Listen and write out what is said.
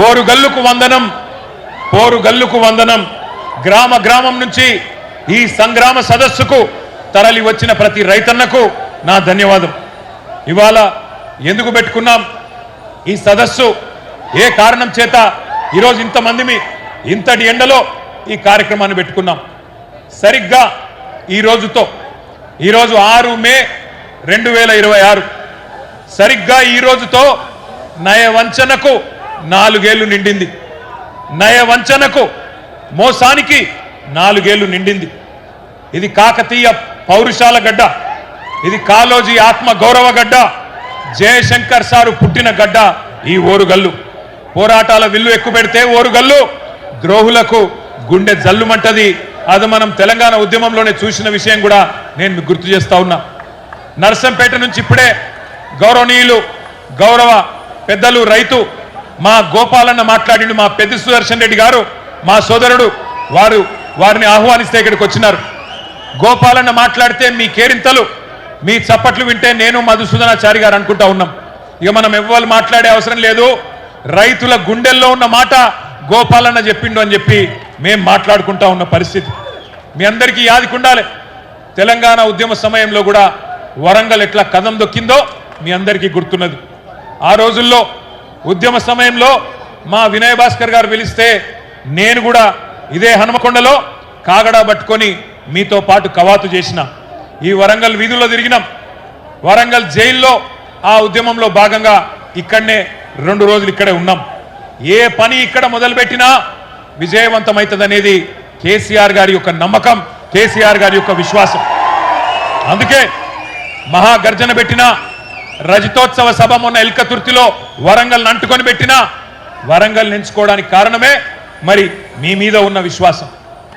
ఓరుగల్లుకు వందనం, పోరుగల్లుకు వందనం. గ్రామ గ్రామం నుంచి ఈ సంగ్రామ సదస్సుకు తరలి వచ్చిన ప్రతి రైతన్నకు నా ధన్యవాదం. ఇవాళ ఎందుకు పెట్టుకున్నాం ఈ సదస్సు, ఏ కారణం చేత ఈరోజు ఇంతమంది ఇంతటి ఎండలో ఈ కార్యక్రమాన్ని పెట్టుకున్నాం? సరిగ్గా ఈరోజు 6 మే 2026, సరిగ్గా ఈ రోజుతో నయవంచనకు 4 ఏళ్లు నిండింది. నయవంచనకు, మోసానికి 4 ఏళ్లు నిండింది. ఇది కాకతీయ పౌరుషాల గడ్డ, ఇది కాళోజీ ఆత్మ గౌరవ గడ్డ, జయశంకర్ సారు పుట్టిన గడ్డ ఈ ఓరుగల్లు. పోరాటాల విల్లు ఎక్కుపెడితే ఓరుగల్లు ద్రోహులకు గుండె జల్లుమంటది. అది మనం తెలంగాణ ఉద్యమంలోనే చూసిన విషయం కూడా నేను గుర్తు చేస్తా ఉన్నా. నర్సంపేట నుంచి ఇప్పుడే గౌరవనీయులు గౌరవ పెద్దలు రైతు మా గోపాలన్న మాట్లాడిండు. మా పెద్ద సుదర్శన్ రెడ్డి గారు మా సోదరుడు, వారిని ఆహ్వానిస్తే ఇక్కడికి వచ్చినారు. గోపాలన్న మాట్లాడితే మీ కేరింతలు, మీ చప్పట్లు వింటే నేను మధుసూదనాచారి గారు అనుకుంటా ఉన్నాం. ఇక మనం ఎవ్వరు మాట్లాడే అవసరం లేదు. రైతుల గుండెల్లో ఉన్న మాట గోపాలన్న చెప్పిండు అని చెప్పి మేము మాట్లాడుకుంటా ఉన్న పరిస్థితి మీ అందరికీ యాదికుండాలి. తెలంగాణ ఉద్యమ సమయంలో కూడా వరంగల్ ఎట్లా కదం దొక్కిందో మీ అందరికీ గుర్తున్నది. ఆ రోజుల్లో ఉద్యమ సమయంలో మా వినయ్ భాస్కర్ గారు పిలిస్తే నేను కూడా ఇదే హనుమకొండలో కాగడా పట్టుకొని మీతో పాటు కవాతు చేసిన. ఈ వరంగల్ వీధుల్లో తిరిగినాం. వరంగల్ జైల్లో ఆ ఉద్యమంలో భాగంగా ఇక్కడనే 2 రోజులు ఇక్కడే ఉన్నాం. ఏ పని ఇక్కడ మొదలుపెట్టినా విజయవంతమవుతుందనేది కేసీఆర్ గారి యొక్క నమ్మకం, కేసీఆర్ గారి యొక్క విశ్వాసం. అందుకే మహాగర్జన పెట్టిన, రజతోత్సవ సభ మొన్న ఎల్కతుర్తిలో వరంగల్ అంటుకొని పెట్టినా వరంగల్ ఎంచుకోవడానికి కారణమే మరి మీ మీద ఉన్న విశ్వాసం.